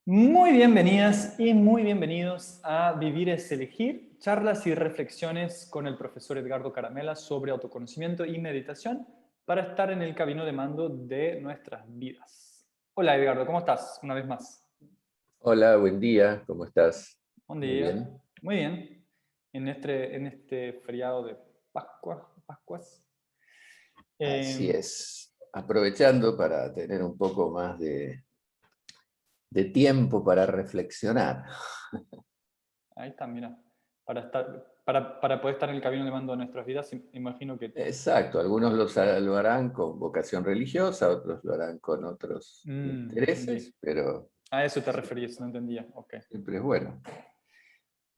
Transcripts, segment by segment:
Muy bienvenidas y muy bienvenidos a Vivir es Elegir, charlas y reflexiones con el profesor Edgardo Caramela sobre autoconocimiento y meditación para estar en el camino de mando de nuestras vidas. Hola Edgardo, ¿cómo estás? Una vez más. Hola, buen día, ¿cómo estás? Buen Muy día. bien. Muy bien. En este feriado de Pascuas. Así Eh, es. Aprovechando para tener un poco más de tiempo para reflexionar. Ahí está, mira. Para poder estar en el camino de mando de nuestras vidas, imagino que... Exacto, algunos lo harán con vocación religiosa, otros lo harán con otros Entendí. intereses, pero A eso te sí, referías, no entendía. Ok. siempre es bueno.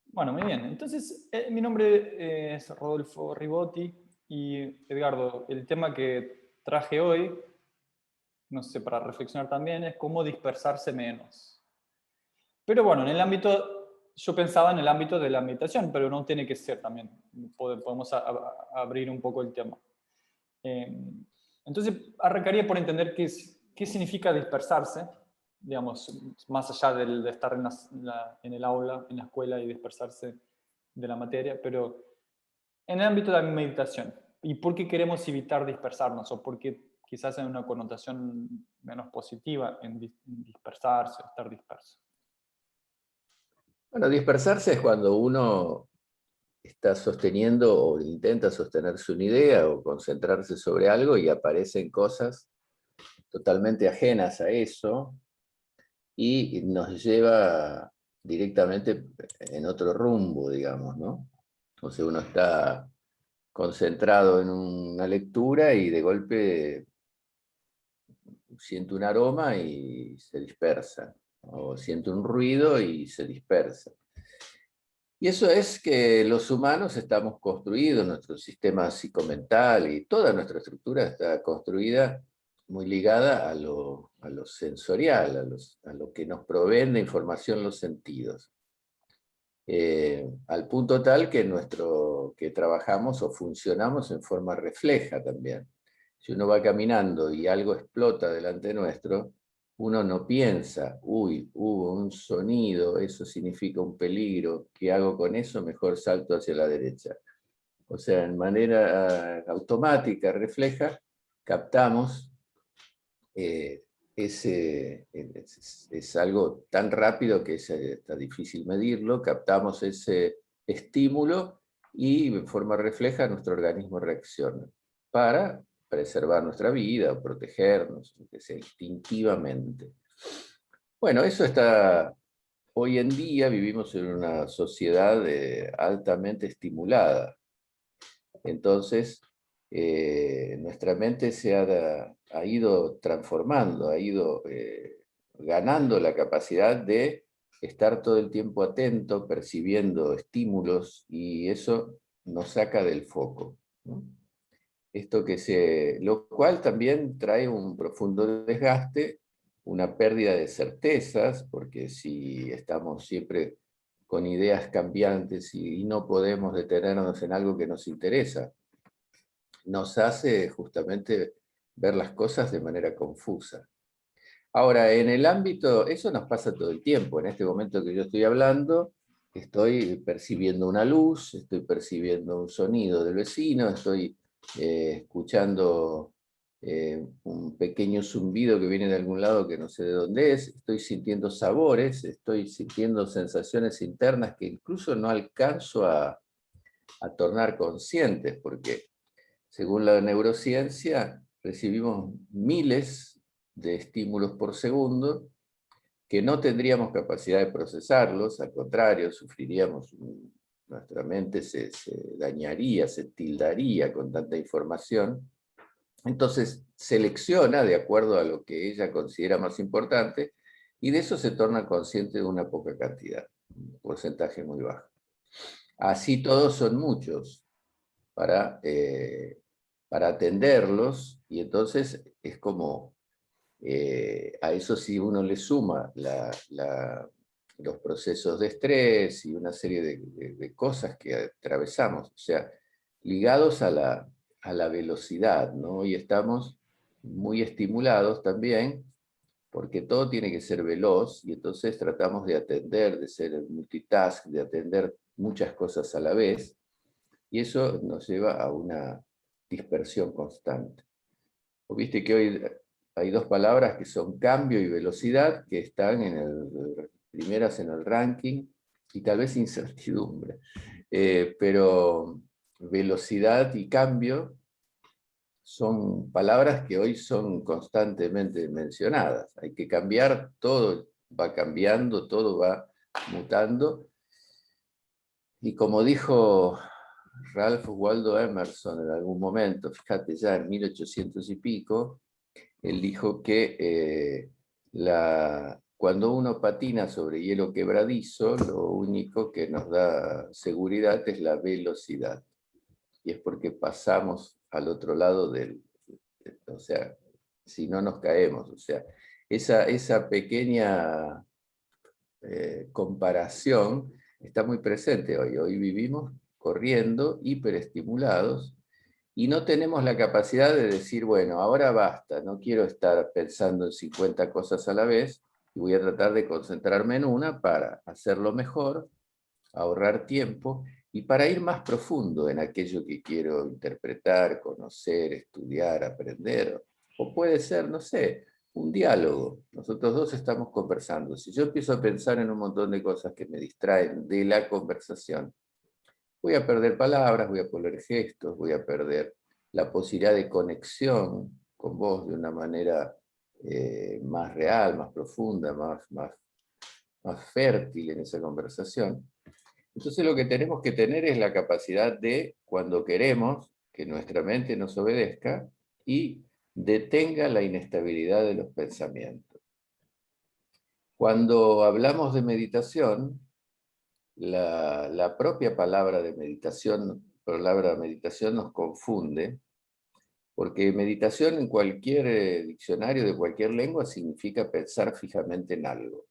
Bueno, muy bien. Entonces, mi nombre es Rodolfo Ribotti y Edgardo, el tema que traje hoy, no sé, para reflexionar también, es cómo dispersarse menos. Pero bueno, yo pensaba en el ámbito de la meditación, pero no tiene que ser también. Podemos abrir un poco el tema. Eh, entonces, arrancaría por entender qué significa dispersarse, digamos, más allá de estar en el aula, en la escuela y dispersarse de la materia, pero en el ámbito de la meditación. ¿Y por qué queremos evitar dispersarnos? ¿O por qué quizás hay una connotación menos positiva en dispersarse, estar disperso? Bueno, dispersarse es cuando uno está sosteniendo o intenta sostenerse una idea o concentrarse sobre algo y aparecen cosas totalmente ajenas a eso y nos lleva directamente en otro rumbo, digamos, ¿no? O sea, uno está concentrado en una lectura y de golpe siente un aroma y se dispersa, o siente un ruido y se dispersa. Y eso es que los humanos estamos construidos, nuestro sistema psicomental y toda nuestra estructura está construida muy ligada a lo sensorial, a lo que nos proveen de información los sentidos. Al punto tal que trabajamos o funcionamos en forma refleja también. Si uno va caminando y algo explota delante nuestro, uno no piensa, uy, hubo un sonido, eso significa un peligro, ¿qué hago con eso? Mejor salto hacia la derecha. O sea, en manera automática, refleja, captamos eh, es algo tan rápido que está difícil medirlo, captamos ese estímulo y en forma refleja nuestro organismo reacciona para preservar nuestra vida o protegernos, que sea instintivamente. Bueno, eso está, hoy en día vivimos en una sociedad altamente estimulada. Entonces, nuestra mente ha ido transformando, ha ido ganando la capacidad de estar todo el tiempo atento, percibiendo estímulos, y eso nos saca del foco, ¿no? Lo cual también trae un profundo desgaste, una pérdida de certezas, porque si estamos siempre con ideas cambiantes y no podemos detenernos en algo que nos interesa, nos hace justamente ver las cosas de manera confusa. Ahora, en el ámbito, eso nos pasa todo el tiempo. En este momento que yo estoy hablando, estoy percibiendo una luz, estoy percibiendo un sonido del vecino, estoy escuchando un pequeño zumbido que viene de algún lado que no sé de dónde es, estoy sintiendo sabores, estoy sintiendo sensaciones internas que incluso no alcanzo a tornar conscientes, porque según la neurociencia, recibimos miles de estímulos por segundo que no tendríamos capacidad de procesarlos, al contrario, nuestra mente se dañaría, se tildaría con tanta información. Entonces selecciona de acuerdo a lo que ella considera más importante y de eso se torna consciente de una poca cantidad, un porcentaje muy bajo. Así todos son muchos, para, eh, para atenderlos, y entonces es como, a eso si uno le suma los procesos de estrés y una serie de cosas que atravesamos, o sea, ligados a la velocidad, ¿no? Y estamos muy estimulados también porque todo tiene que ser veloz, y entonces tratamos de atender, de ser multitask, de atender muchas cosas a la vez, y eso nos lleva a una dispersión constante. Viste que hoy hay dos palabras que son cambio y velocidad, que están primeras en el ranking, y tal vez incertidumbre. Pero velocidad y cambio son palabras que hoy son constantemente mencionadas. Hay que cambiar, todo va cambiando, todo va mutando. Y como dijo Ralph Waldo Emerson en algún momento, fíjate, ya en 1800 y pico, él dijo que cuando uno patina sobre hielo quebradizo, lo único que nos da seguridad es la velocidad. Y es porque pasamos al otro lado o sea, si no nos caemos. O sea, esa pequeña comparación está muy presente hoy. Hoy vivimos corriendo, hiperestimulados, y no tenemos la capacidad de decir, bueno, ahora basta, no quiero estar pensando en 50 cosas a la vez, y voy a tratar de concentrarme en una para hacerlo mejor, ahorrar tiempo, y para ir más profundo en aquello que quiero interpretar, conocer, estudiar, aprender. O puede ser, no sé, un diálogo. Nosotros dos estamos conversando. Si yo empiezo a pensar en un montón de cosas que me distraen de la conversación, voy a perder palabras, voy a perder gestos, voy a perder la posibilidad de conexión con vos de una manera más real, más profunda, más fértil en esa conversación. Entonces lo que tenemos que tener es la capacidad de, cuando queremos, que nuestra mente nos obedezca y detenga la inestabilidad de los pensamientos. Cuando hablamos de meditación, la propia palabra meditación nos confunde, porque meditación en cualquier diccionario de cualquier lengua significa pensar fijamente en algo.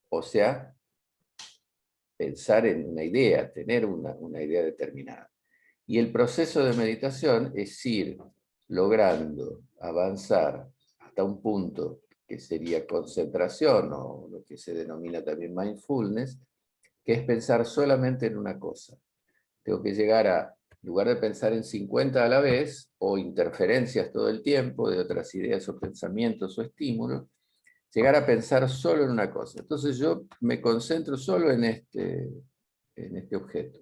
O sea, pensar en una idea, tener una idea determinada. Y el proceso de meditación es ir logrando avanzar hasta un punto que sería concentración, o lo que se denomina también mindfulness, que es pensar solamente en una cosa. Tengo que llegar a, en lugar de pensar en 50 a la vez, o interferencias todo el tiempo de otras ideas o pensamientos o estímulos, llegar a pensar solo en una cosa. Entonces yo me concentro solo en este objeto.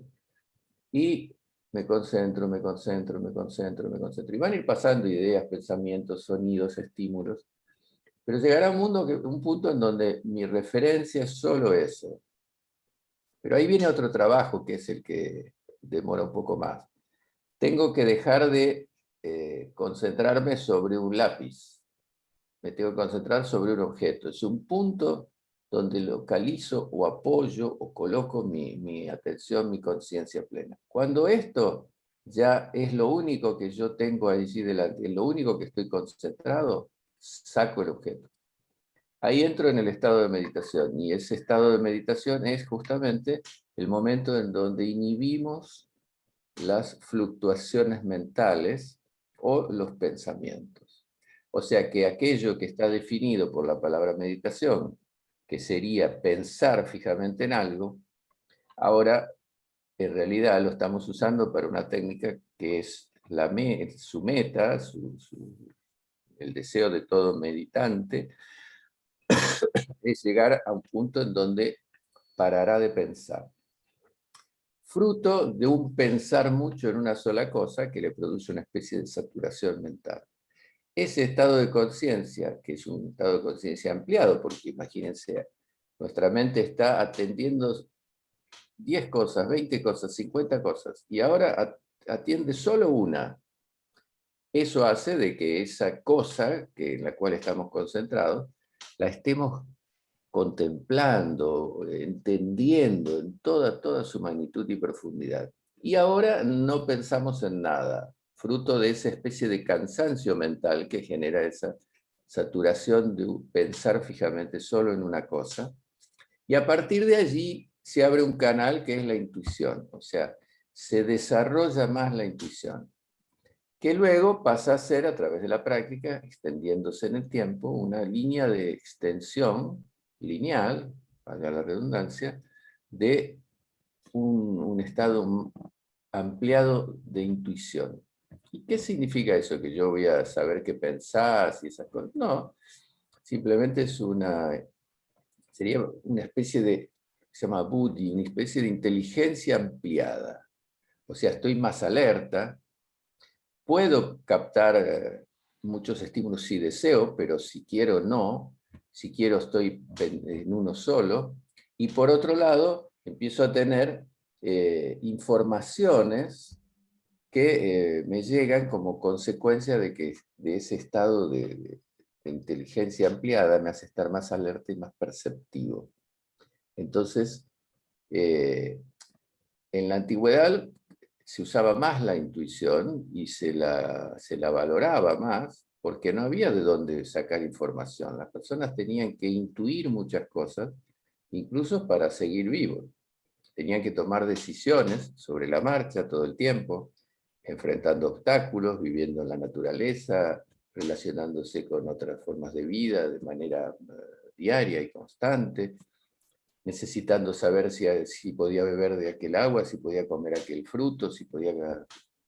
Y me concentro, me concentro, me concentro, me concentro. Y van a ir pasando ideas, pensamientos, sonidos, estímulos. Pero llegará un punto en donde mi referencia es solo eso. Pero ahí viene otro trabajo, que es el que demora un poco más. Tengo que dejar de concentrarme sobre un lápiz. Me tengo que concentrar sobre un objeto. Es un punto donde localizo o apoyo o coloco mi atención, mi conciencia plena. Cuando esto ya es lo único que yo tengo allí delante, es lo único que estoy concentrado, saco el objeto. Ahí entro en el estado de meditación, y ese estado de meditación es justamente el momento en donde inhibimos las fluctuaciones mentales o los pensamientos. O sea que aquello que está definido por la palabra meditación, que sería pensar fijamente en algo, ahora en realidad lo estamos usando para una técnica que es su meta, el deseo de todo meditante, es llegar a un punto en donde parará de pensar, fruto de un pensar mucho en una sola cosa que le produce una especie de saturación mental. Ese estado de conciencia, que es un estado de conciencia ampliado, porque imagínense, nuestra mente está atendiendo 10 cosas, 20 cosas, 50 cosas, y ahora atiende solo una. Eso hace de que esa cosa en la cual estamos concentrados, la estemos contemplando, entendiendo en toda su magnitud y profundidad. Y ahora no pensamos en nada, fruto de esa especie de cansancio mental que genera esa saturación de pensar fijamente solo en una cosa. Y a partir de allí se abre un canal que es la intuición, o sea, se desarrolla más la intuición, que luego pasa a ser, a través de la práctica, extendiéndose en el tiempo, una línea de extensión lineal, valga la redundancia, de un estado ampliado de intuición. ¿Y qué significa eso? ¿Que yo voy a saber qué pensás y esas cosas? No, simplemente sería una especie de, se llama buddhi, una especie de inteligencia ampliada. O sea, estoy más alerta, puedo captar muchos estímulos si deseo, pero si quiero no, si quiero estoy en uno solo, y por otro lado empiezo a tener informaciones que me llegan como consecuencia de ese estado de inteligencia ampliada me hace estar más alerta y más perceptivo. Entonces, en la antigüedad se usaba más la intuición y se la valoraba más porque no había de dónde sacar información. Las personas tenían que intuir muchas cosas, incluso para seguir vivos. Tenían que tomar decisiones sobre la marcha todo el tiempo, enfrentando obstáculos, viviendo en la naturaleza, relacionándose con otras formas de vida de manera diaria y constante, necesitando saber si podía beber de aquel agua, si podía comer aquel fruto, si podía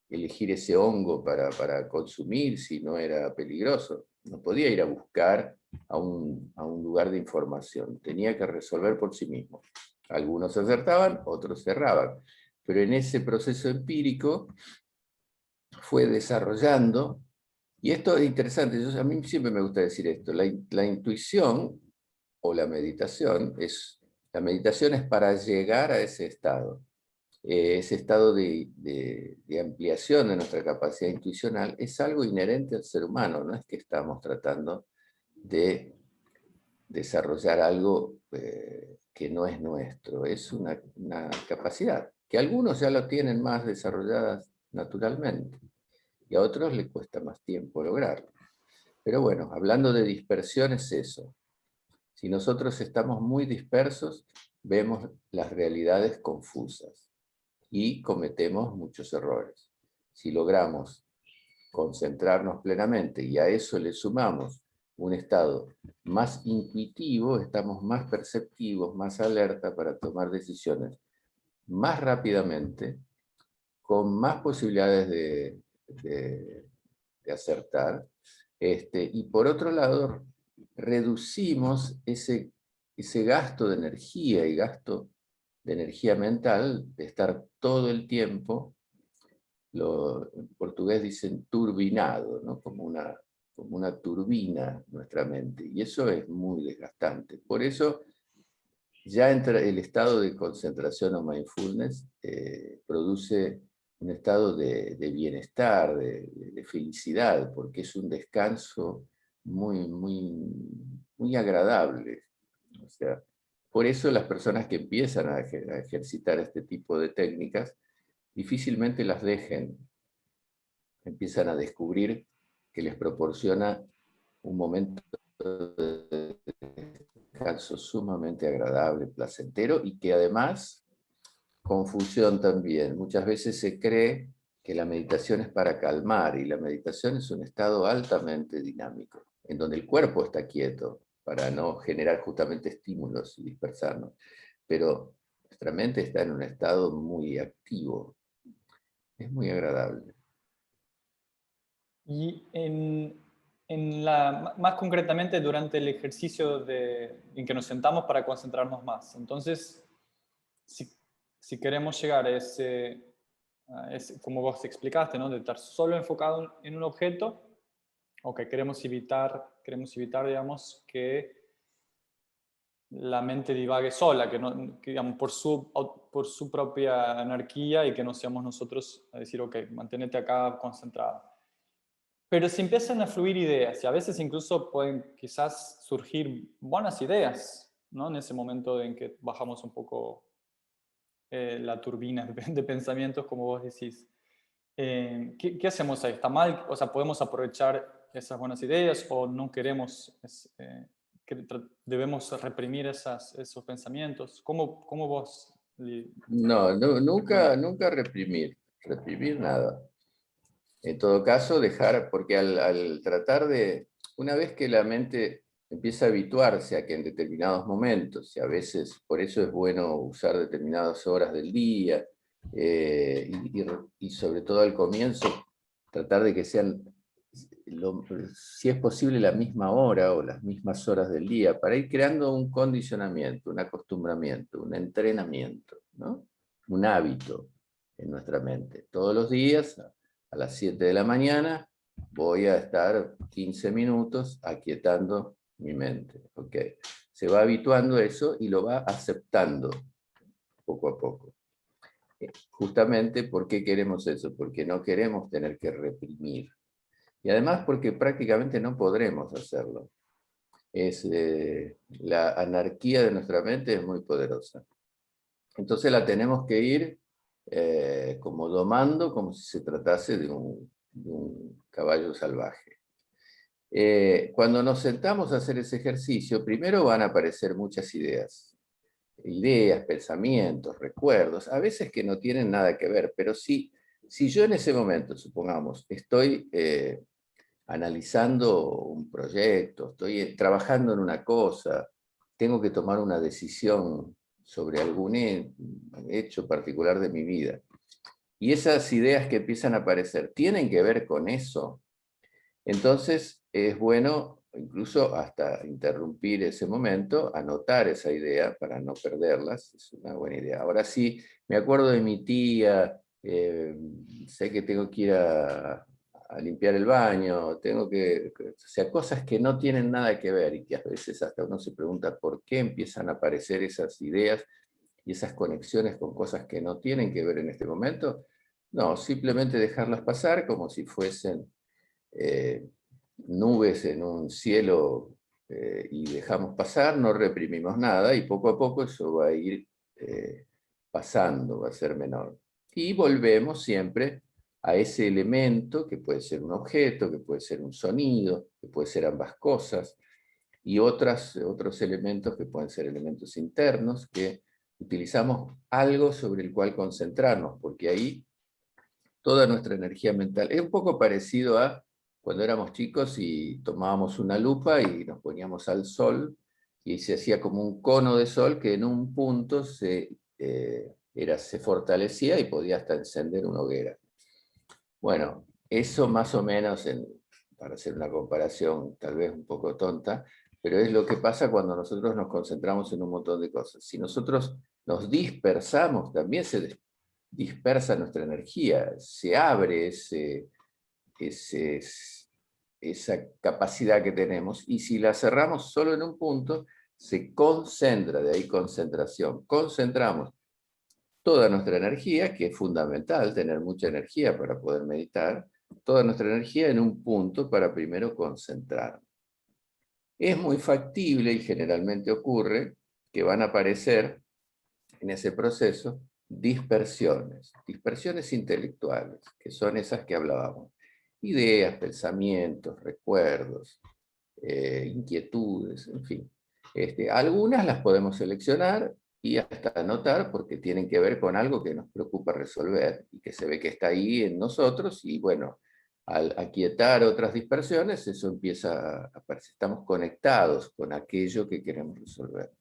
elegir ese hongo para consumir, si no era peligroso. No podía ir a buscar a un lugar de información, tenía que resolver por sí mismo. Algunos acertaban, otros erraban. Pero en ese proceso empírico fue desarrollando, y esto es interesante, a mí siempre me gusta decir esto, la intuición o la meditación es para llegar a ese estado de ampliación de nuestra capacidad intuicional es algo inherente al ser humano, no es que estamos tratando de desarrollar algo que no es nuestro, es una capacidad, que algunos ya lo tienen más desarrolladas naturalmente, y a otros les cuesta más tiempo lograrlo. Pero bueno, hablando de dispersión es eso. Si nosotros estamos muy dispersos, vemos las realidades confusas y cometemos muchos errores. Si logramos concentrarnos plenamente y a eso le sumamos un estado más intuitivo, estamos más perceptivos, más alerta para tomar decisiones más rápidamente, con más posibilidades de acertar. Y por otro lado, reducimos ese gasto de energía y gasto de energía mental, de estar todo el tiempo, en portugués dicen turbinado, ¿no? Como una turbina nuestra mente, y eso es muy desgastante. Por eso ya entra el estado de concentración o mindfulness, produce un estado de bienestar, de felicidad, porque es un descanso muy, muy, muy agradable. O sea, por eso las personas que empiezan a ejercitar este tipo de técnicas difícilmente las dejen, empiezan a descubrir que les proporciona un momento de descanso sumamente agradable, placentero, y que además, confusión también, muchas veces se cree que la meditación es para calmar, y la meditación es un estado altamente dinámico, en donde el cuerpo está quieto, para no generar justamente estímulos y dispersarnos, pero nuestra mente está en un estado muy activo, es muy agradable. Y más concretamente durante el ejercicio en que nos sentamos para concentrarnos más. Entonces, si, si queremos llegar como vos explicaste, ¿no? De estar solo enfocado en un objeto, o que queremos evitar, digamos, que la mente divague sola, digamos, por su propia anarquía, y que no seamos nosotros a decir, ok, manténete acá concentrado. Pero si empiezan a fluir ideas, y a veces incluso pueden quizás surgir buenas ideas, ¿no? En ese momento en que bajamos un poco la turbina de pensamientos, como vos decís. ¿Qué hacemos ahí? ¿Está mal? O sea, ¿podemos aprovechar esas buenas ideas o no queremos, debemos reprimir esos pensamientos? ¿Cómo vos? No, Bueno, nunca reprimir nada. En todo caso, dejar, porque al tratar de, una vez que la mente empieza a habituarse a que en determinados momentos, y a veces por eso es bueno usar determinadas horas del día, y sobre todo al comienzo, tratar de que sean, si es posible, la misma hora o las mismas horas del día, para ir creando un condicionamiento, un acostumbramiento, un entrenamiento, ¿no? Un hábito en nuestra mente. Todos los días, a las 7 de la mañana, voy a estar 15 minutos aquietando mi mente. ¿Okay? Se va habituando a eso y lo va aceptando poco a poco. Justamente, ¿por qué queremos eso? Porque no queremos tener que reprimir. Y además porque prácticamente no podremos hacerlo. La anarquía de nuestra mente es muy poderosa. Entonces la tenemos que ir como domando, como si se tratase de un caballo salvaje. Cuando nos sentamos a hacer ese ejercicio, primero van a aparecer muchas ideas, pensamientos, recuerdos, a veces que no tienen nada que ver, pero si yo en ese momento, supongamos, estoy analizando un proyecto, estoy trabajando en una cosa, tengo que tomar una decisión sobre algún hecho particular de mi vida, y esas ideas que empiezan a aparecer tienen que ver con eso, entonces es bueno incluso hasta interrumpir ese momento, anotar esa idea para no perderlas, es una buena idea. Ahora sí, me acuerdo de mi tía, sé que tengo que ir a limpiar el baño, o sea, cosas que no tienen nada que ver y que a veces hasta uno se pregunta por qué empiezan a aparecer esas ideas y esas conexiones con cosas que no tienen que ver en este momento. No, simplemente dejarlas pasar como si fuesen nubes en un cielo, y dejamos pasar, no reprimimos nada y poco a poco eso va a ir pasando, va a ser menor. Y volvemos siempre a ese elemento que puede ser un objeto, que puede ser un sonido, que puede ser ambas cosas, y otros elementos que pueden ser elementos internos, que utilizamos algo sobre el cual concentrarnos, porque ahí toda nuestra energía mental es un poco parecido a cuando éramos chicos y tomábamos una lupa y nos poníamos al sol y se hacía como un cono de sol que en un punto se fortalecía y podía hasta encender una hoguera. Bueno, eso más o menos, para hacer una comparación tal vez un poco tonta, pero es lo que pasa cuando nosotros nos concentramos en un montón de cosas. Si nosotros nos dispersamos, también se dispersa nuestra energía, se abre ese, esa capacidad que tenemos, y si la cerramos solo en un punto, se concentra, de ahí concentración. Concentramos toda nuestra energía, que es fundamental tener mucha energía para poder meditar, toda nuestra energía en un punto para primero concentrar. Es muy factible y generalmente ocurre que van a aparecer en ese proceso dispersiones intelectuales, que son esas que hablábamos. Ideas, pensamientos, recuerdos, inquietudes, en fin. Algunas las podemos seleccionar y hasta anotar porque tienen que ver con algo que nos preocupa resolver y que se ve que está ahí en nosotros, y bueno, al aquietar otras dispersiones, eso empieza a aparecer. Estamos conectados con aquello que queremos resolver.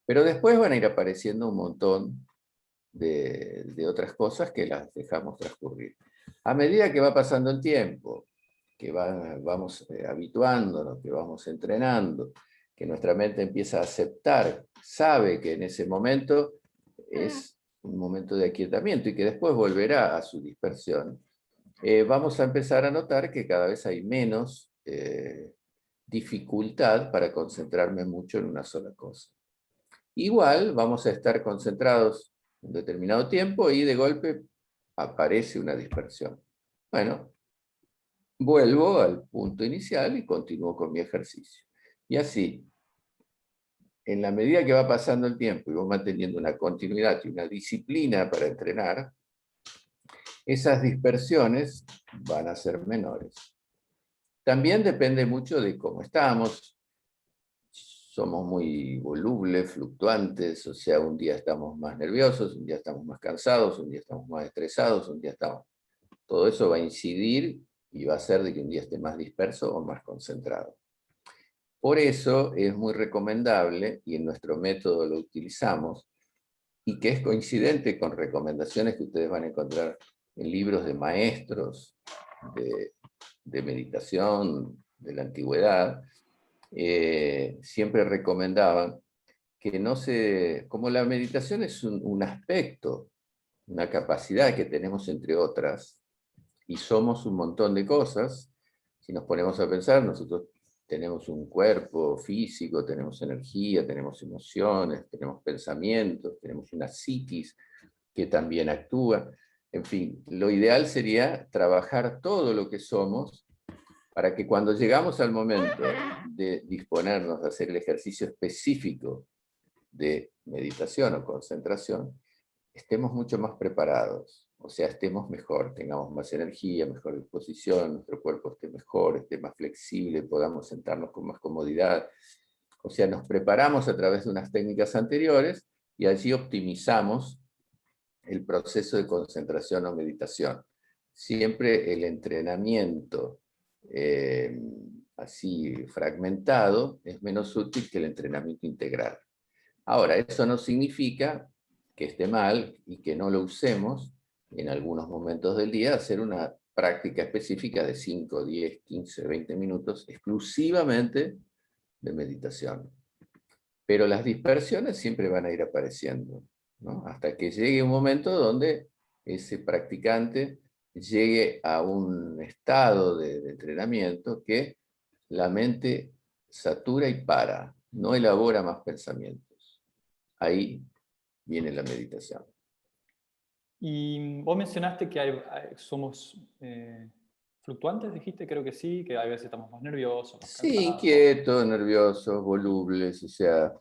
Pero después van a ir apareciendo un montón de otras cosas que las dejamos transcurrir. A medida que va pasando el tiempo, que vamos habituándonos, que vamos entrenando, que nuestra mente empieza a aceptar, sabe que en ese momento es un momento de aquietamiento y que después volverá a su dispersión, vamos a empezar a notar que cada vez hay menos dificultad para concentrarme mucho en una sola cosa. Igual vamos a estar concentrados un determinado tiempo y de golpe aparece una dispersión. Bueno, vuelvo al punto inicial y continúo con mi ejercicio. Y así, en la medida que va pasando el tiempo y voy manteniendo una continuidad y una disciplina para entrenar, esas dispersiones van a ser menores. También depende mucho de cómo estamos. Somos muy volubles, fluctuantes, o sea, un día estamos más nerviosos, un día estamos más cansados, un día estamos más estresados, un día estamos Todo eso va a incidir y va a hacer de que un día esté más disperso o más concentrado. Por eso es muy recomendable, y en nuestro método lo utilizamos, y que es coincidente con recomendaciones que ustedes van a encontrar en libros de maestros de meditación de la antigüedad, siempre recomendaban que no se, como la meditación es un aspecto, una capacidad que tenemos entre otras, y somos un montón de cosas, si nos ponemos a pensar, nosotros tenemos un cuerpo físico, tenemos energía, tenemos emociones, tenemos pensamientos, tenemos una psiquis que también actúa. En fin, lo ideal sería trabajar todo lo que somos para que cuando llegamos al momento de disponernos a hacer el ejercicio específico de meditación o concentración, estemos mucho más preparados, o sea, estemos mejor, tengamos más energía, mejor disposición, nuestro cuerpo esté mejor, esté más flexible, podamos sentarnos con más comodidad. O sea, nos preparamos a través de unas técnicas anteriores y allí optimizamos el proceso de concentración o meditación. Siempre el entrenamiento así fragmentado es menos útil que el entrenamiento integral. Ahora, eso no significa que esté mal y que no lo usemos en algunos momentos del día, hacer una práctica específica de 5, 10, 15, 20 minutos exclusivamente de meditación. Pero las dispersiones siempre van a ir apareciendo, ¿no? Hasta que llegue un momento donde ese practicante llegue a un estado de entrenamiento que la mente satura y para, no elabora más pensamientos. Ahí viene la meditación. Y vos mencionaste que somos fluctuantes, dijiste, creo que sí, que a veces estamos más nerviosos, más Sí, cansados. inquietos, nerviosos, volubles, o sea,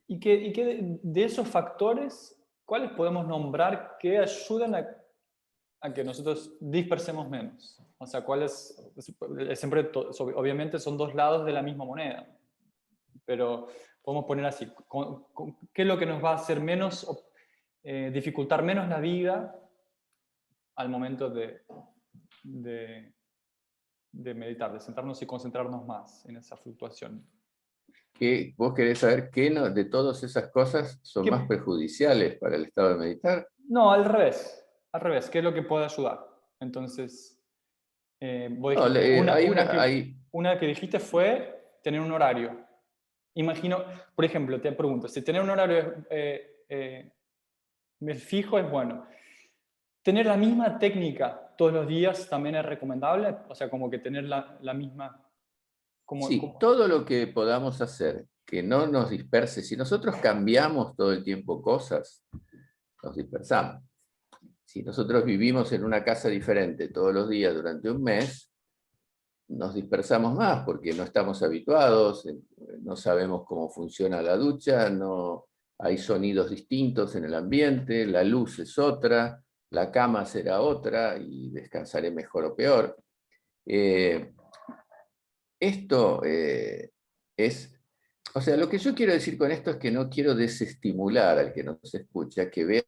Y que de esos factores, ¿cuáles podemos nombrar que ayudan a que nosotros dispersemos menos? O sea, ¿cuáles? Siempre, obviamente son dos lados de la misma moneda, pero podemos poner así, ¿qué es lo que nos va a hacer menos, dificultar menos la vida al momento de, de meditar, de sentarnos y concentrarnos más en esa fluctuación? que vos querés saber qué de todas esas cosas son más ¿Qué, perjudiciales para el estado de meditar. no, al revés, ¿qué es lo que puede ayudar? Entonces, vos No, dijiste, hay, una que dijiste fue tener un horario. Imagino, por ejemplo, te pregunto, si tener un horario fijo es bueno. ¿Tener la misma técnica todos los días también es recomendable? O sea, como que tener la misma... sí, todo lo que podamos hacer que no nos disperse, si nosotros cambiamos todo el tiempo cosas, nos dispersamos. Si nosotros vivimos en una casa diferente todos los días durante un mes, nos dispersamos más porque no estamos habituados, no sabemos cómo funciona la ducha, no, hay sonidos distintos en el ambiente, la luz es otra, la cama será otra y descansaré mejor o peor. Esto es, o sea, lo que yo quiero decir con esto es que no quiero desestimular al que nos escucha, que vea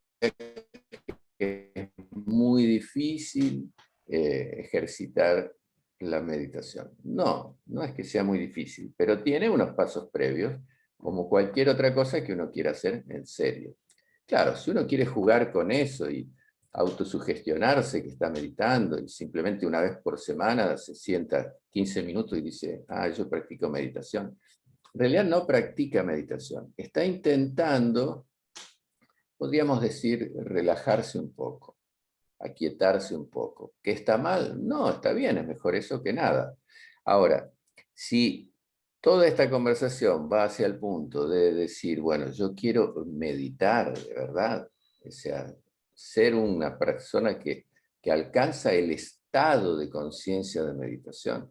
que es muy difícil ejercitar la meditación. No, no es que sea muy difícil, pero tiene unos pasos previos, como cualquier otra cosa que uno quiera hacer en serio. Claro, si uno quiere jugar con eso y autosugestionarse que está meditando y simplemente una vez por semana se sienta 15 minutos y dice, ah, yo practico meditación. En realidad no practica meditación, está intentando, podríamos decir, relajarse un poco, aquietarse un poco. ¿Qué está mal? No, está bien, es mejor eso que nada. Ahora, si toda esta conversación va hacia el punto de decir, bueno, yo quiero meditar de verdad, o sea, ser una persona que alcanza el estado de conciencia de meditación,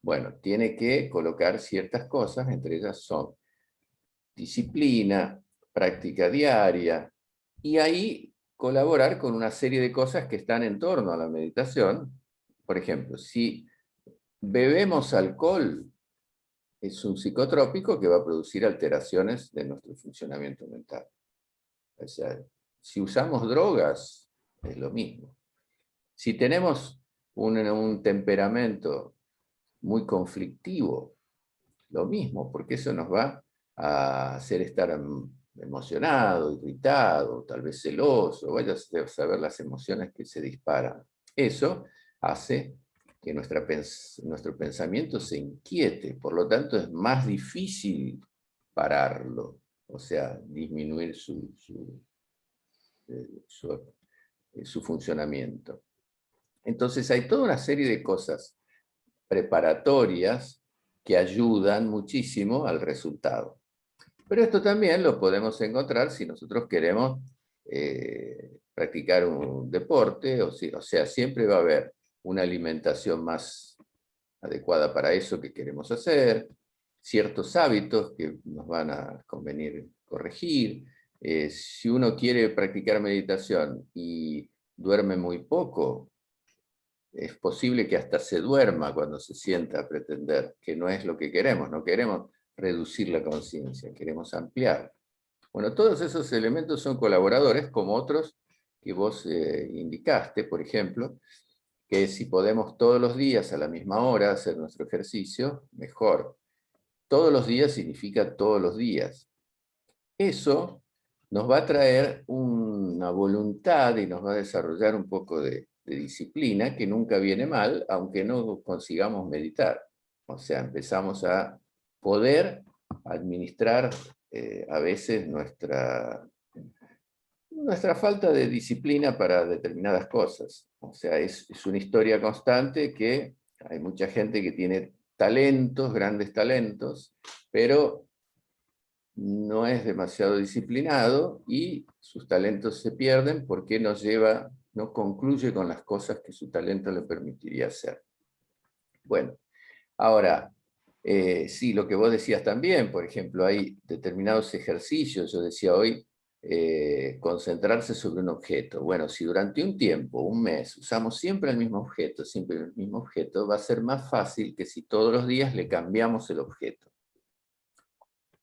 bueno, tiene que colocar ciertas cosas, entre ellas son disciplina, práctica diaria, y ahí colaborar con una serie de cosas que están en torno a la meditación. Por ejemplo, si bebemos alcohol, es un psicotrópico que va a producir alteraciones de nuestro funcionamiento mental. O sea, si usamos drogas, es lo mismo. Si tenemos un temperamento muy conflictivo, lo mismo, porque eso nos va a hacer estar emocionado, irritado, tal vez celoso, vaya a saber las emociones que se disparan. Eso hace que nuestro pensamiento se inquiete, por lo tanto es más difícil pararlo, o sea, disminuir su funcionamiento. Entonces hay toda una serie de cosas preparatorias que ayudan muchísimo al resultado. Pero esto también lo podemos encontrar si nosotros queremos practicar un deporte, o sea, siempre va a haber una alimentación más adecuada para eso que queremos hacer, ciertos hábitos que nos van a convenir corregir. Si uno quiere practicar meditación y duerme muy poco, es posible que hasta se duerma cuando se sienta a pretender, que no es lo que queremos, no queremos reducir la conciencia, queremos ampliar. Bueno, todos esos elementos son colaboradores, como otros que vos indicaste, por ejemplo, que si podemos todos los días a la misma hora hacer nuestro ejercicio, mejor. Todos los días significa todos los días. Eso nos va a traer una voluntad y nos va a desarrollar un poco de disciplina que nunca viene mal, aunque no consigamos meditar. O sea, empezamos a poder administrar a veces nuestra falta de disciplina para determinadas cosas. O sea, es una historia constante que hay mucha gente que tiene talentos, grandes talentos, pero no es demasiado disciplinado y sus talentos se pierden porque no concluye con las cosas que su talento le permitiría hacer. Bueno, ahora, sí, lo que vos decías también, por ejemplo, hay determinados ejercicios, yo decía hoy, concentrarse sobre un objeto. Bueno, si durante un tiempo, un mes, usamos siempre el mismo objeto, va a ser más fácil que si todos los días le cambiamos el objeto.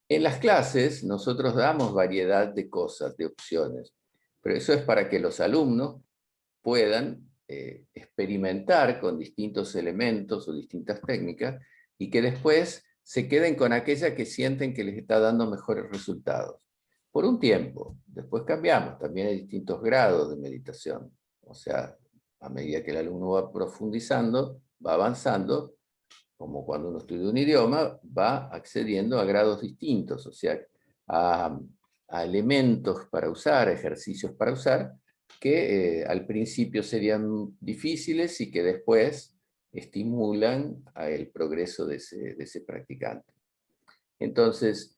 En las clases nosotros damos variedad de cosas, de opciones, pero eso es para que los alumnos puedan experimentar con distintos elementos o distintas técnicas y que después se queden con aquella que sienten que les está dando mejores resultados. Por un tiempo, después cambiamos, también hay distintos grados de meditación, o sea, a medida que el alumno va profundizando, va avanzando, como cuando uno estudia un idioma, va accediendo a grados distintos, o sea, a elementos para usar, ejercicios para usar, que al principio serían difíciles y que después estimulan el progreso de ese practicante. Entonces,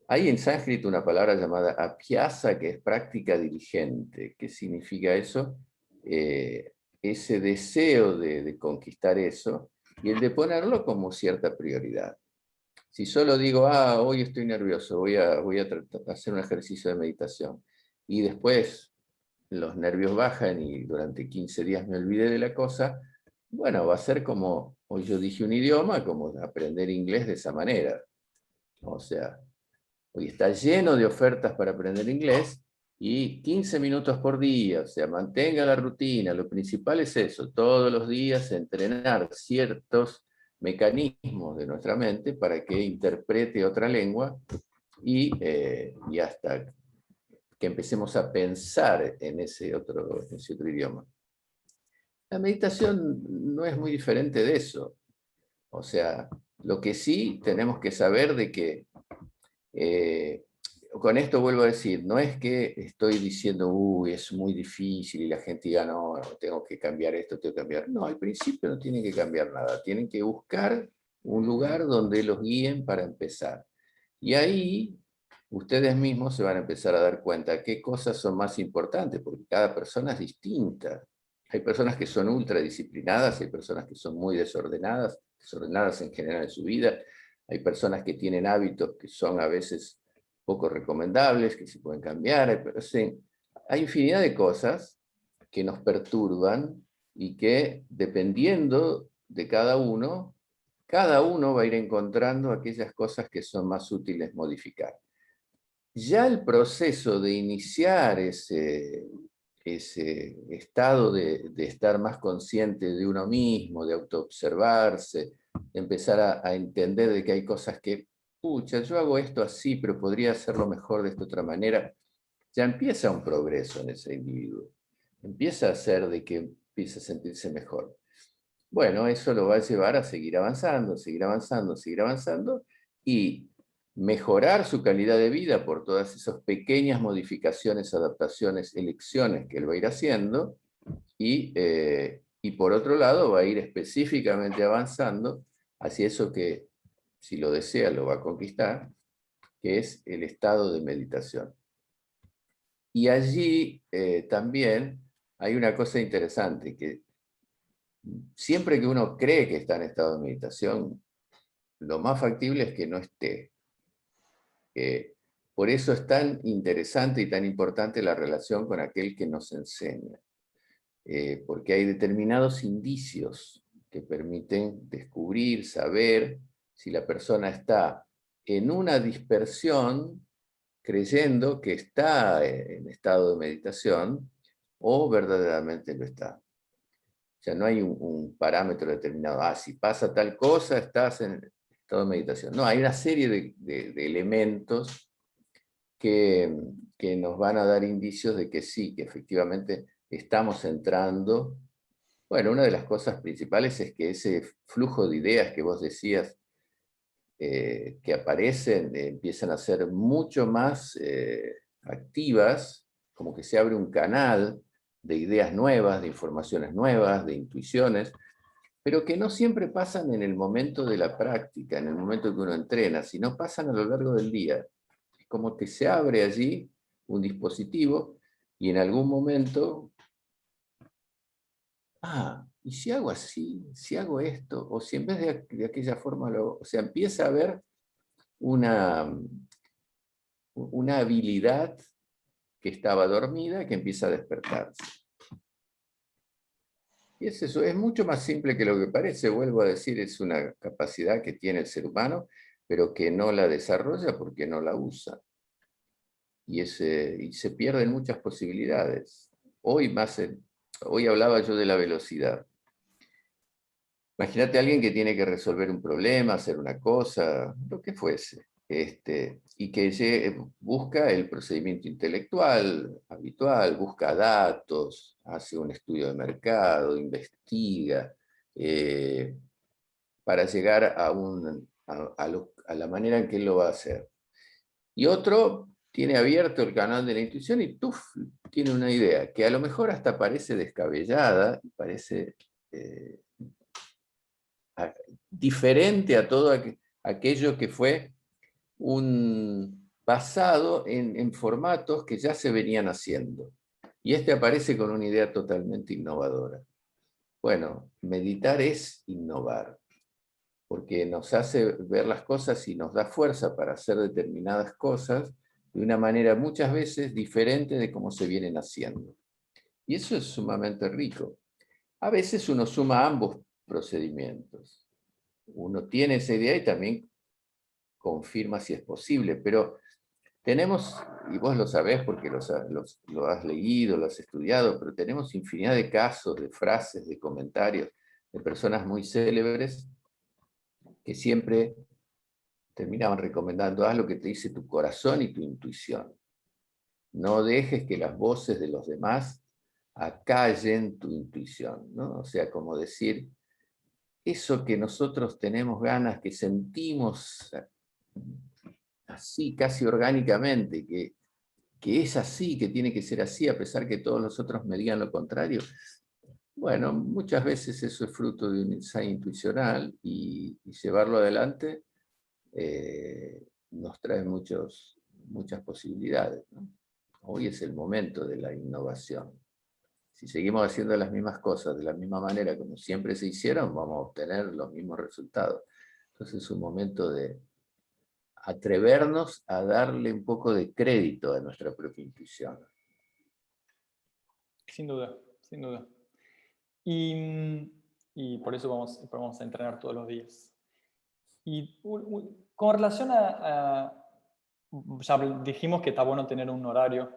hay en sánscrito una palabra llamada abhyasa, que es práctica diligente. ¿Qué significa eso? Ese deseo de conquistar eso y el de ponerlo como cierta prioridad. Si solo digo, hoy estoy nervioso, voy a hacer un ejercicio de meditación, y después los nervios bajan y durante 15 días me olvidé de la cosa, bueno, va a ser como, hoy yo dije un idioma, como aprender inglés de esa manera. O sea, hoy está lleno de ofertas para aprender inglés, y 15 minutos por día, o sea, mantenga la rutina. Lo principal es eso, todos los días entrenar ciertos mecanismos de nuestra mente para que interprete otra lengua y hasta que empecemos a pensar en ese otro idioma. La meditación no es muy diferente de eso. O sea, lo que sí tenemos que saber de que con esto vuelvo a decir, no es que estoy diciendo, uy, es muy difícil y la gente diga, no, tengo que cambiar esto, tengo que cambiar. No, al principio no tienen que cambiar nada, tienen que buscar un lugar donde los guíen para empezar. Y ahí ustedes mismos se van a empezar a dar cuenta qué cosas son más importantes, porque cada persona es distinta. Hay personas que son ultradisciplinadas, hay personas que son muy desordenadas en general en su vida, hay personas que tienen hábitos que son a veces poco recomendables, que se pueden cambiar, hay infinidad de cosas que nos perturban y que, dependiendo de cada uno va a ir encontrando aquellas cosas que son más útiles modificar. Ya el proceso de iniciar ese estado de estar más consciente de uno mismo, de autoobservarse, de empezar a entender de que hay cosas que, pucha, yo hago esto así, pero podría hacerlo mejor de esta otra manera, ya empieza un progreso en ese individuo. Empieza a hacer de que empiece a sentirse mejor. Bueno, eso lo va a llevar a seguir avanzando, seguir avanzando, seguir avanzando y mejorar su calidad de vida por todas esas pequeñas modificaciones, adaptaciones, elecciones que él va a ir haciendo y por otro lado va a ir específicamente avanzando hacia eso que, si lo desea, lo va a conquistar, que es el estado de meditación. Y allí también hay una cosa interesante, que siempre que uno cree que está en estado de meditación, lo más factible es que no esté. Por eso es tan interesante y tan importante la relación con aquel que nos enseña. Porque hay determinados indicios que permiten descubrir, saber si la persona está en una dispersión, creyendo que está en estado de meditación, o verdaderamente lo está. O sea, no hay un parámetro determinado. Si pasa tal cosa, estás en estado de meditación. No, hay una serie de elementos que nos van a dar indicios de que sí, que efectivamente estamos entrando. Bueno, una de las cosas principales es que ese flujo de ideas que vos decías que aparecen empiezan a ser mucho más activas, como que se abre un canal de ideas nuevas, de informaciones nuevas, de intuiciones, pero que no siempre pasan en el momento de la práctica, en el momento que uno entrena, sino pasan a lo largo del día. Es como que se abre allí un dispositivo y en algún momento, ¿y si hago así? ¿Si hago esto? O si en vez de aquella forma o sea, empieza a haber una habilidad que estaba dormida que empieza a despertarse. Y es eso, es mucho más simple que lo que parece, vuelvo a decir, es una capacidad que tiene el ser humano, pero que no la desarrolla porque no la usa. Y se pierden muchas posibilidades. Hoy hablaba yo de la velocidad. Imagínate a alguien que tiene que resolver un problema, hacer una cosa, lo que fuese, y que busca el procedimiento intelectual habitual, busca datos, hace un estudio de mercado, investiga, para llegar a la manera en que él lo va a hacer. Y otro tiene abierto el canal de la intuición y tiene una idea que a lo mejor hasta parece descabellada, parece diferente a todo aquello que fue basado en formatos que ya se venían haciendo. Y aparece con una idea totalmente innovadora. Bueno, meditar es innovar, porque nos hace ver las cosas y nos da fuerza para hacer determinadas cosas de una manera muchas veces diferente de cómo se vienen haciendo. Y eso es sumamente rico. A veces uno suma ambos procedimientos. Uno tiene esa idea y también confirma si es posible, pero tenemos, y vos lo sabés porque lo has leído, lo has estudiado, pero tenemos infinidad de casos, de frases, de comentarios de personas muy célebres que siempre terminaban recomendando: haz lo que te dice tu corazón y tu intuición. No dejes que las voces de los demás acallen tu intuición, ¿no? O sea, como decir, eso que nosotros tenemos ganas, que sentimos así, casi orgánicamente, que es así, que tiene que ser así, a pesar que todos los otros me digan lo contrario. Bueno, muchas veces eso es fruto de un ensayo intuicional y llevarlo adelante nos trae muchas posibilidades, ¿no? Hoy es el momento de la innovación. Si seguimos haciendo las mismas cosas de la misma manera como siempre se hicieron, vamos a obtener los mismos resultados. Entonces es un momento de atrevernos a darle un poco de crédito a nuestra propia intuición. Sin duda, sin duda. Y por eso vamos a entrenar todos los días. Y con relación ya dijimos que está bueno tener un horario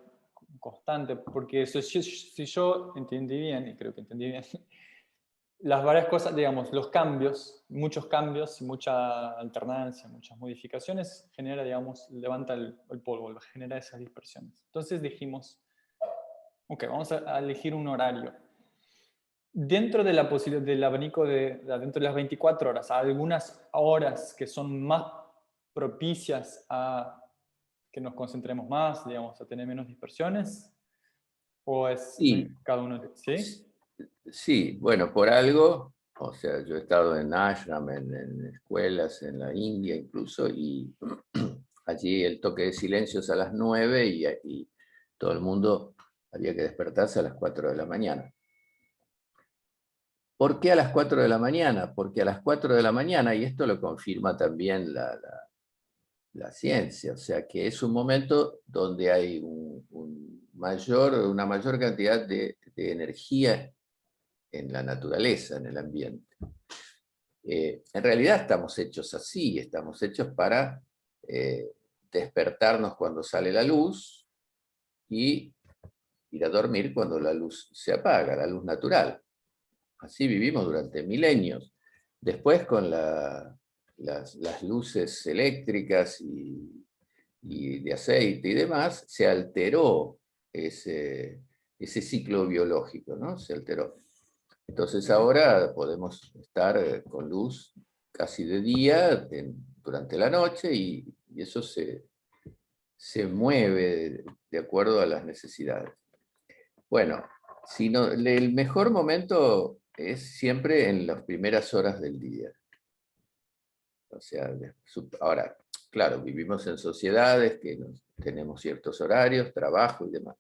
constante, porque si yo entendí bien, y creo que entendí bien, las varias cosas, digamos, los cambios, muchos cambios, mucha alternancia, muchas modificaciones, genera, digamos, levanta el polvo, genera esas dispersiones. Entonces dijimos, ok, vamos a elegir un horario. Dentro de la posibilidad del abanico dentro de las 24 horas, hay algunas horas que son más propicias a que nos concentremos más, digamos, a tener menos dispersiones, o es Sí, cada uno, ¿sí? sí, bueno, por algo, o sea, yo he estado en ashram, en escuelas, en la India incluso, y allí el toque de silencio es a las 9 y todo el mundo había que despertarse a las 4 de la mañana. ¿Por qué a las 4 de la mañana? Porque a las 4 de la mañana, y esto lo confirma también la ciencia, o sea que es un momento donde hay una mayor cantidad de energía en la naturaleza, en el ambiente. En realidad estamos hechos así, estamos hechos para despertarnos cuando sale la luz y ir a dormir cuando la luz se apaga, la luz natural. Así vivimos durante milenios. Después con las luces eléctricas y de aceite y demás, se alteró ese ciclo biológico, ¿no? Se alteró. Entonces ahora podemos estar con luz casi de día durante la noche y eso se mueve de acuerdo a las necesidades. Bueno, el mejor momento es siempre en las primeras horas del día. O sea, ahora, claro, vivimos en sociedades que tenemos ciertos horarios, trabajo y demás.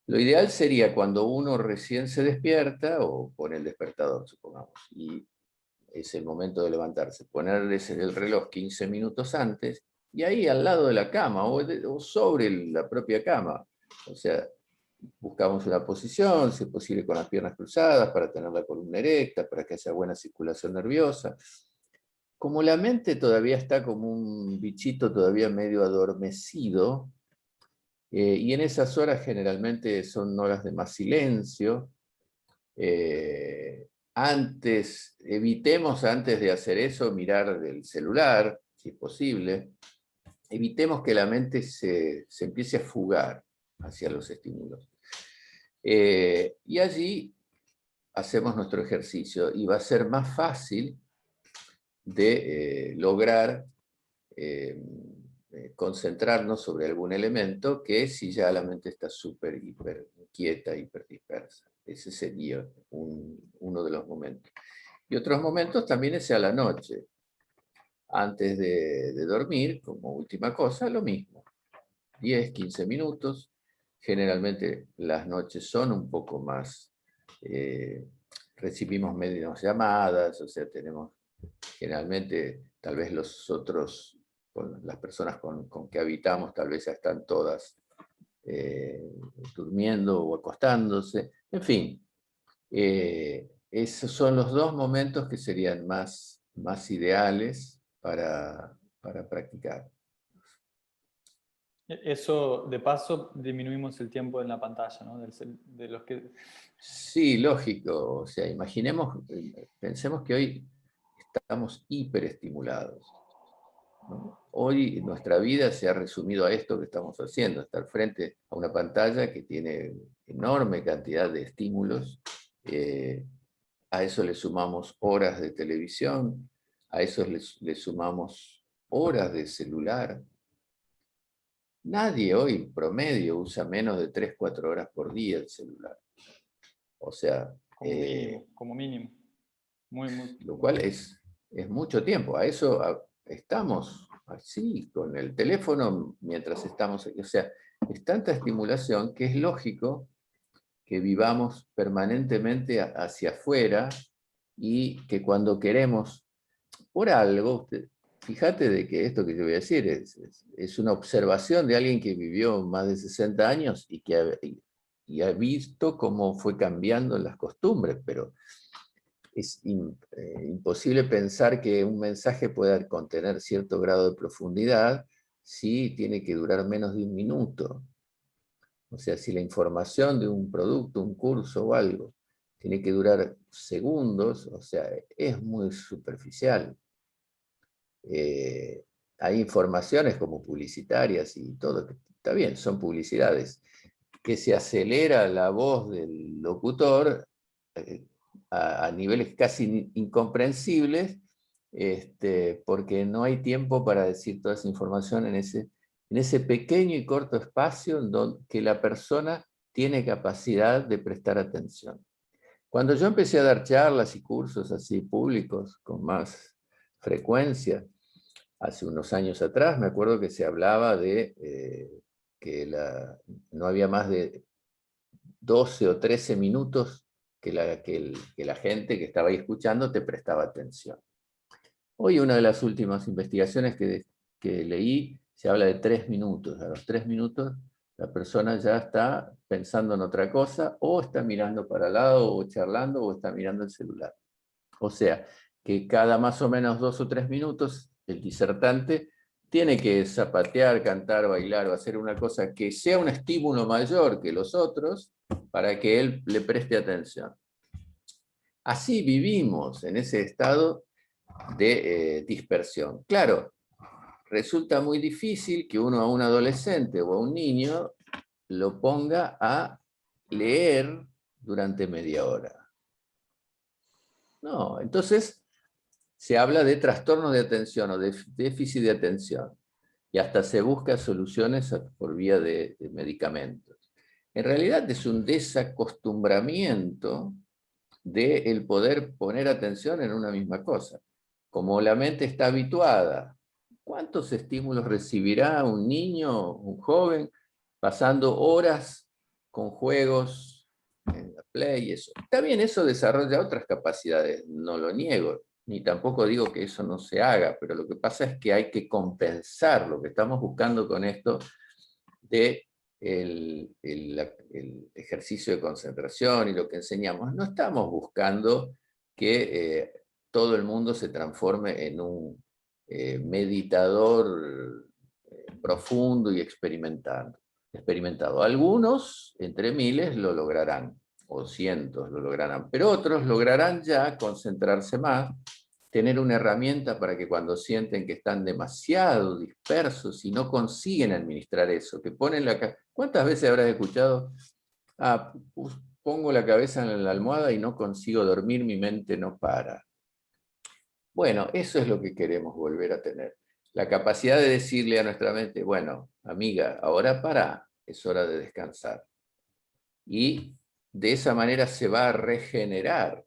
Lo ideal sería cuando uno recién se despierta o pone el despertador, supongamos, y es el momento de levantarse, ponerle el reloj 15 minutos antes y ahí al lado de la cama o sobre la propia cama. O sea, buscamos una posición, si es posible con las piernas cruzadas para tener la columna erecta, para que haya buena circulación nerviosa. Como la mente todavía está como un bichito todavía medio adormecido, y en esas horas generalmente son horas de más silencio, evitemos antes de hacer eso mirar el celular, si es posible. Evitemos que la mente se empiece a fugar hacia los estímulos. Y allí hacemos nuestro ejercicio y va a ser más fácil de lograr concentrarnos sobre algún elemento que si ya la mente está súper, hiper inquieta, hiper dispersa. Ese sería uno de los momentos. Y otros momentos también es a la noche. Antes de dormir, como última cosa, lo mismo. 10, 15 minutos. Generalmente las noches son un poco más, recibimos menos llamadas, o sea, tenemos generalmente, tal vez las personas con que habitamos, tal vez ya están todas durmiendo o acostándose. En fin, esos son los dos momentos que serían más ideales para practicar. Eso, de paso, disminuimos el tiempo en la pantalla, ¿no? De los que... Sí, lógico. O sea, pensemos que hoy estamos hiperestimulados, ¿no? Hoy nuestra vida se ha resumido a esto que estamos haciendo, estar frente a una pantalla que tiene enorme cantidad de estímulos. A eso le sumamos horas de televisión, a eso le sumamos horas de celular. Nadie hoy promedio usa menos de 3, 4 horas por día el celular. O sea, Como mínimo, como mínimo. Muy, muy. lo cual es mucho tiempo. A eso estamos así, con el teléfono mientras estamos aquí. O sea, es tanta estimulación que es lógico que vivamos permanentemente hacia afuera y que cuando queremos, por algo, fíjate de que esto que te voy a decir es una observación de alguien que vivió más de 60 años y ha visto cómo fue cambiando las costumbres, pero es imposible pensar que un mensaje pueda contener cierto grado de profundidad si tiene que durar menos de un minuto. O sea, si la información de un producto, un curso o algo tiene que durar segundos, o sea, es muy superficial. Hay informaciones como publicitarias y todo, que está bien, son publicidades, que se acelera la voz del locutor a niveles casi incomprensibles, porque no hay tiempo para decir toda esa información en ese pequeño y corto espacio que la persona tiene capacidad de prestar atención. Cuando yo empecé a dar charlas y cursos así públicos con más frecuencia, hace unos años atrás, me acuerdo que se hablaba de que no había más de 12 o 13 minutos que la gente que estaba ahí escuchando te prestaba atención. Hoy una de las últimas investigaciones que leí se habla de 3 minutos. A los 3 minutos la persona ya está pensando en otra cosa, o está mirando para el lado, o charlando, o está mirando el celular. O sea, que cada más o menos 2 o 3 minutos el disertante tiene que zapatear, cantar, bailar o hacer una cosa que sea un estímulo mayor que los otros para que él le preste atención. Así vivimos en ese estado de dispersión. Claro, resulta muy difícil que uno a un adolescente o a un niño lo ponga a leer durante media hora. No, entonces se habla de trastorno de atención o de déficit de atención y hasta se busca soluciones por vía de medicamentos. En realidad es un desacostumbramiento del poder poner atención en una misma cosa. Como la mente está habituada, ¿cuántos estímulos recibirá un niño, un joven, pasando horas con juegos en la Play y eso? Está bien, eso desarrolla otras capacidades, no lo niego, ni tampoco digo que eso no se haga, pero lo que pasa es que hay que compensar lo que estamos buscando con esto de el ejercicio de concentración y lo que enseñamos. No estamos buscando que todo el mundo se transforme en un meditador profundo y experimentado. Algunos, entre miles, lo lograrán, o cientos lo lograrán, pero otros lograrán ya concentrarse más, tener una herramienta para que cuando sienten que están demasiado dispersos y no consiguen administrar eso, que ponen la... ¿Cuántas veces habrás escuchado? Pongo la cabeza en la almohada y no consigo dormir, mi mente no para. Bueno, eso es lo que queremos volver a tener. La capacidad de decirle a nuestra mente, bueno, amiga, ahora para, es hora de descansar. Y de esa manera se va a regenerar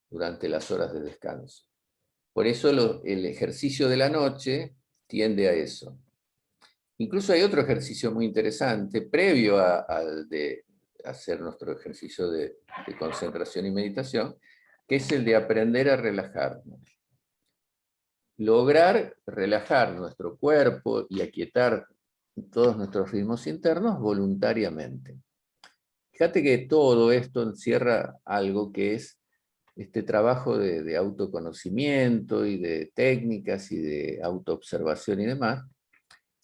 durante las horas de descanso. Por eso el ejercicio de la noche tiende a eso. Incluso hay otro ejercicio muy interesante, previo al de hacer nuestro ejercicio de concentración y meditación, que es el de aprender a relajarnos. Lograr relajar nuestro cuerpo y aquietar todos nuestros ritmos internos voluntariamente. Fíjate que todo esto encierra algo que es este trabajo de autoconocimiento y de técnicas y de autoobservación y demás,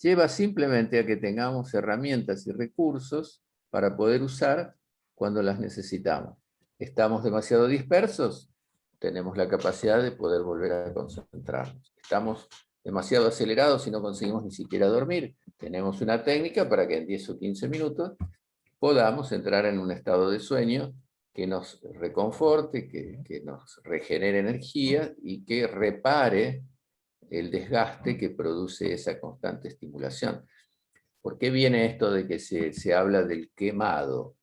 lleva simplemente a que tengamos herramientas y recursos para poder usar cuando las necesitamos. ¿Estamos demasiado dispersos? Tenemos la capacidad de poder volver a concentrarnos. ¿Estamos demasiado acelerados y no conseguimos ni siquiera dormir? Tenemos una técnica para que en 10 o 15 minutos podamos entrar en un estado de sueño que nos reconforte, que nos regenere energía y que repare el desgaste que produce esa constante estimulación. ¿Por qué viene esto de que se habla del quemado?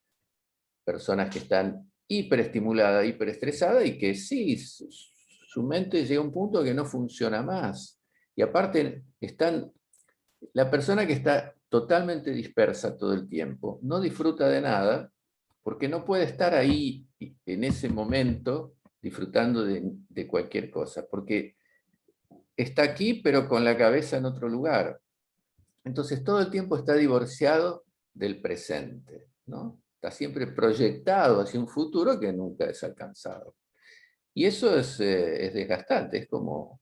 Personas que están hiperestimuladas, hiperestresadas y que sí, su mente llega a un punto que no funciona más. Y aparte, la persona que está totalmente dispersa todo el tiempo no disfruta de nada porque no puede estar ahí en ese momento disfrutando de cualquier cosa, porque está aquí pero con la cabeza en otro lugar. Entonces todo el tiempo está divorciado del presente, ¿no? Está siempre proyectado hacia un futuro que nunca es alcanzado. Y eso es desgastante, es como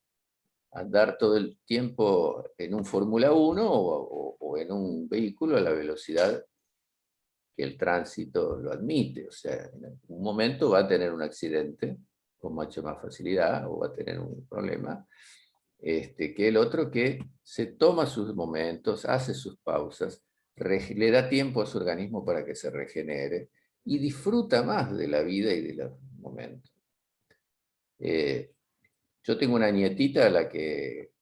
andar todo el tiempo en un Fórmula 1 o en un vehículo a la velocidad que el tránsito lo admite. O sea, en algún momento va a tener un accidente con mucha más facilidad o va a tener un problema, que el otro que se toma sus momentos, hace sus pausas, le da tiempo a su organismo para que se regenere y disfruta más de la vida y de los momentos. Yo tengo una nietita a la que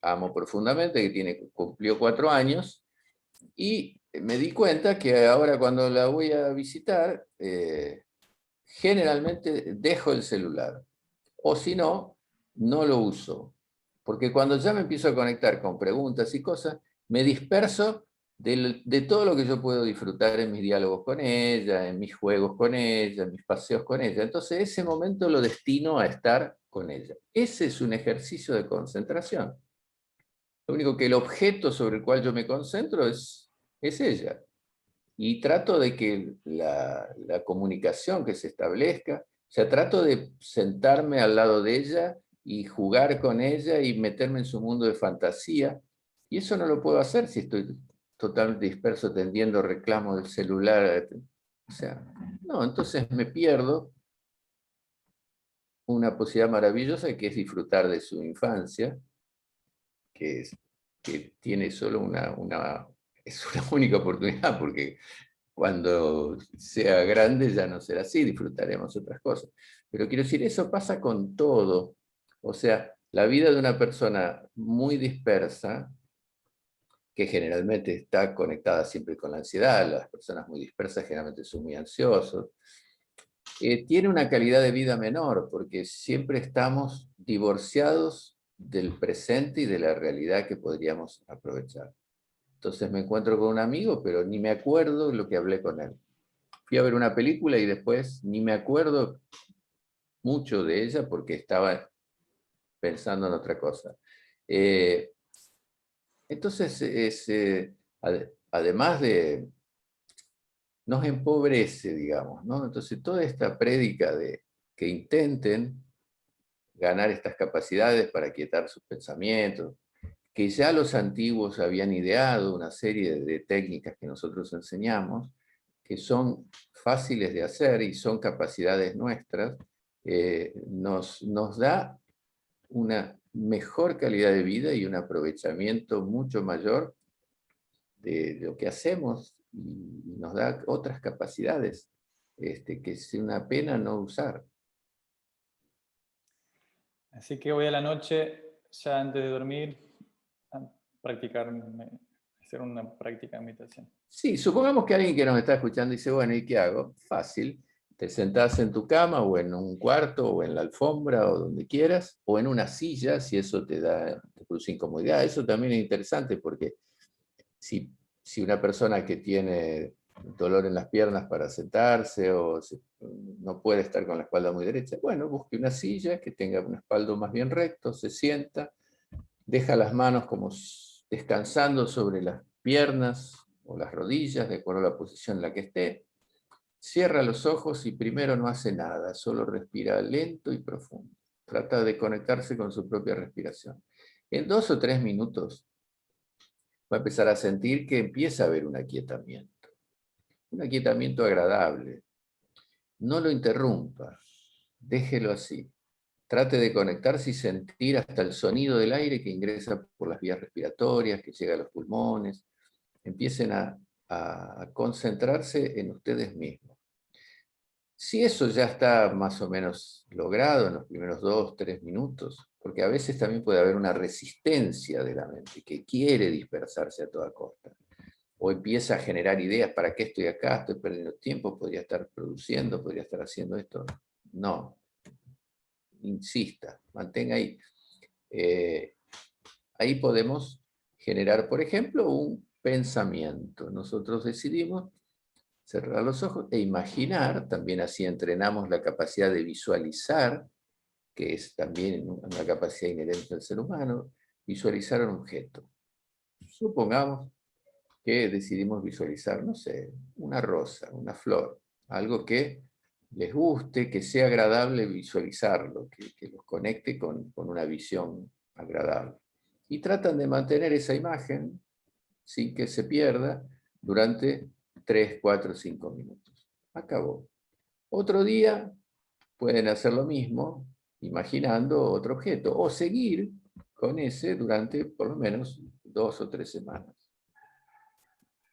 amo profundamente, que cumplió 4 años, y me di cuenta que ahora cuando la voy a visitar, generalmente dejo el celular, o si no, no lo uso. Porque cuando ya me empiezo a conectar con preguntas y cosas, me disperso de todo lo que yo puedo disfrutar en mis diálogos con ella, en mis juegos con ella, en mis paseos con ella. Entonces ese momento lo destino a estar con ella. Ese es un ejercicio de concentración. Lo único que el objeto sobre el cual yo me concentro es ella. Y trato de que la comunicación que se establezca, o sea, trato de sentarme al lado de ella y jugar con ella y meterme en su mundo de fantasía. Y eso no lo puedo hacer si estoy totalmente disperso atendiendo reclamos del celular. O sea, no, entonces me pierdo una posibilidad maravillosa que es disfrutar de su infancia, que tiene solo es una única oportunidad, porque cuando sea grande ya no será así, disfrutaremos otras cosas. Pero quiero decir, eso pasa con todo. O sea, la vida de una persona muy dispersa, que generalmente está conectada siempre con la ansiedad, las personas muy dispersas generalmente son muy ansiosos, tiene una calidad de vida menor, porque siempre estamos divorciados del presente y de la realidad que podríamos aprovechar. Entonces me encuentro con un amigo, pero ni me acuerdo lo que hablé con él. Fui a ver una película y después ni me acuerdo mucho de ella porque estaba pensando en otra cosa. Eh, entonces, además de, nos empobrece, digamos, ¿no? Entonces, toda esta prédica de que intenten ganar estas capacidades para quietar sus pensamientos, que ya los antiguos habían ideado una serie de técnicas que nosotros enseñamos, que son fáciles de hacer y son capacidades nuestras, nos da una mejor calidad de vida y un aprovechamiento mucho mayor de lo que hacemos y nos da otras capacidades que es una pena no usar. Así que hoy a la noche, ya antes de dormir, a hacer una práctica de meditación. Sí, supongamos que alguien que nos está escuchando dice, bueno, ¿y qué hago? Fácil. Te sentás en tu cama o en un cuarto o en la alfombra o donde quieras, o en una silla, si eso te produce incomodidad. Eso también es interesante porque si una persona que tiene dolor en las piernas para sentarse o no puede estar con la espalda muy derecha, bueno, busque una silla que tenga un espaldo más bien recto, se sienta, deja las manos como descansando sobre las piernas o las rodillas, de acuerdo a la posición en la que esté. Cierra los ojos y primero no hace nada, solo respira lento y profundo. Trata de conectarse con su propia respiración. En 2 o 3 minutos va a empezar a sentir que empieza a haber un aquietamiento agradable. No lo interrumpa, déjelo así. Trate de conectarse y sentir hasta el sonido del aire que ingresa por las vías respiratorias, que llega a los pulmones. Empiecen a concentrarse en ustedes mismos. Si eso ya está más o menos logrado en los primeros 2, 3 minutos, porque a veces también puede haber una resistencia de la mente que quiere dispersarse a toda costa, o empieza a generar ideas, ¿para qué estoy acá? Estoy perdiendo tiempo, podría estar produciendo, podría estar haciendo esto. No, insista, mantenga ahí. Ahí podemos generar, por ejemplo, un pensamiento. Nosotros decidimos cerrar los ojos e imaginar, también así entrenamos la capacidad de visualizar, que es también una capacidad inherente al ser humano, visualizar un objeto. Supongamos que decidimos visualizar, no sé, una rosa, una flor, algo que les guste, que sea agradable visualizarlo, que los conecte con una visión agradable. Y tratan de mantener esa imagen sin que se pierda durante 3, 4, 5 minutos. Acabó. Otro día pueden hacer lo mismo, imaginando otro objeto, o seguir con ese durante por lo menos 2 o 3 semanas.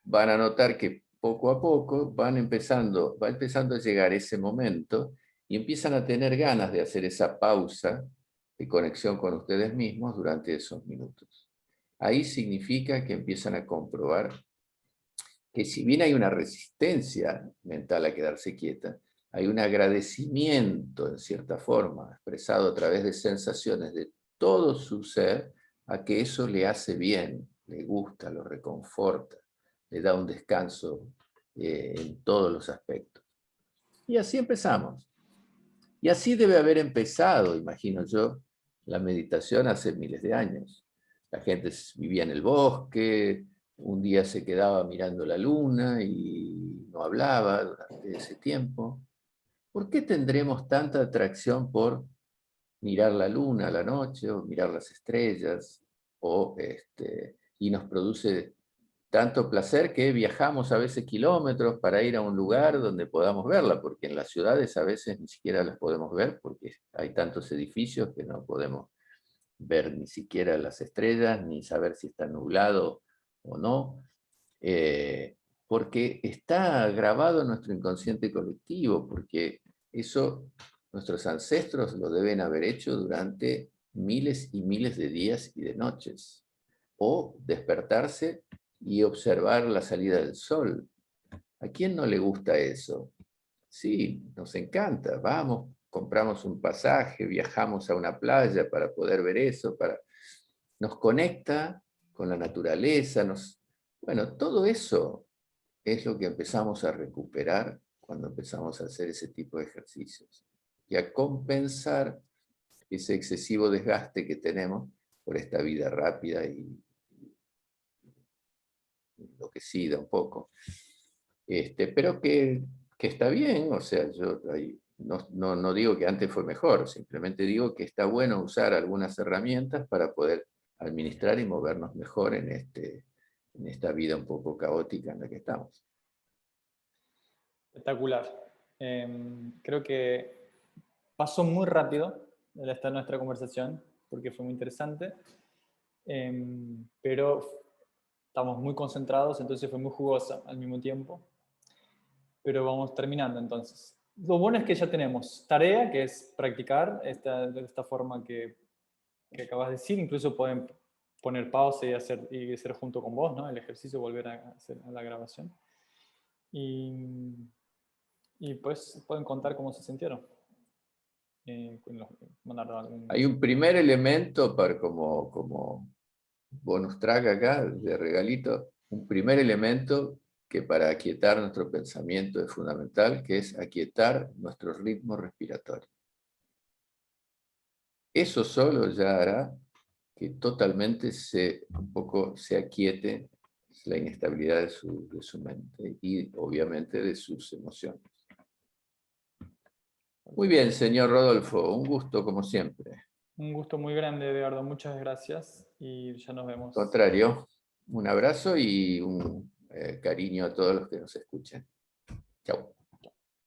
Van a notar que poco a poco va empezando a llegar ese momento y empiezan a tener ganas de hacer esa pausa de conexión con ustedes mismos durante esos minutos. Ahí significa que empiezan a comprobar que si bien hay una resistencia mental a quedarse quieta, hay un agradecimiento, en cierta forma, expresado a través de sensaciones de todo su ser, a que eso le hace bien, le gusta, lo reconforta, le da un descanso en todos los aspectos. Y así empezamos. Y así debe haber empezado, imagino yo, la meditación hace miles de años. La gente vivía en el bosque, un día se quedaba mirando la luna y no hablaba durante ese tiempo. ¿Por qué tendremos tanta atracción por mirar la luna a la noche o mirar las estrellas? Y nos produce tanto placer que viajamos a veces kilómetros para ir a un lugar donde podamos verla, porque en las ciudades a veces ni siquiera las podemos ver porque hay tantos edificios que no podemos ver ni siquiera las estrellas, ni saber si está nublado o no, porque está grabado en nuestro inconsciente colectivo, porque eso nuestros ancestros lo deben haber hecho durante miles y miles de días y de noches, o despertarse y observar la salida del sol. ¿A quién no le gusta eso? Sí, nos encanta, vamos, compramos un pasaje, viajamos a una playa para poder ver eso, nos conecta con la naturaleza, bueno, todo eso es lo que empezamos a recuperar cuando empezamos a hacer ese tipo de ejercicios y a compensar ese excesivo desgaste que tenemos por esta vida rápida y enloquecida un poco. Pero que está bien, o sea, yo no digo que antes fue mejor, simplemente digo que está bueno usar algunas herramientas para poder administrar y movernos mejor en esta vida un poco caótica en la que estamos. Espectacular. Creo que pasó muy rápido nuestra conversación, porque fue muy interesante, pero estamos muy concentrados, entonces fue muy jugosa al mismo tiempo. Pero vamos terminando entonces. Lo bueno es que ya tenemos tarea, que es practicar de esta forma que acabas de decir. Incluso pueden poner pausa y hacer junto con vos, ¿no? El ejercicio, volver a hacer la grabación. Y pues pueden contar cómo se sintieron. Hay un primer elemento como bonus track acá, de regalito, un primer elemento que para aquietar nuestro pensamiento es fundamental, que es aquietar nuestro ritmo respiratorio. Eso solo ya hará que totalmente un poco se aquiete la inestabilidad de su mente y obviamente de sus emociones. Muy bien, señor Rodolfo, un gusto como siempre. Un gusto muy grande, Eduardo. Muchas gracias y ya nos vemos. Al contrario, un abrazo y un cariño a todos los que nos escuchen. Chao.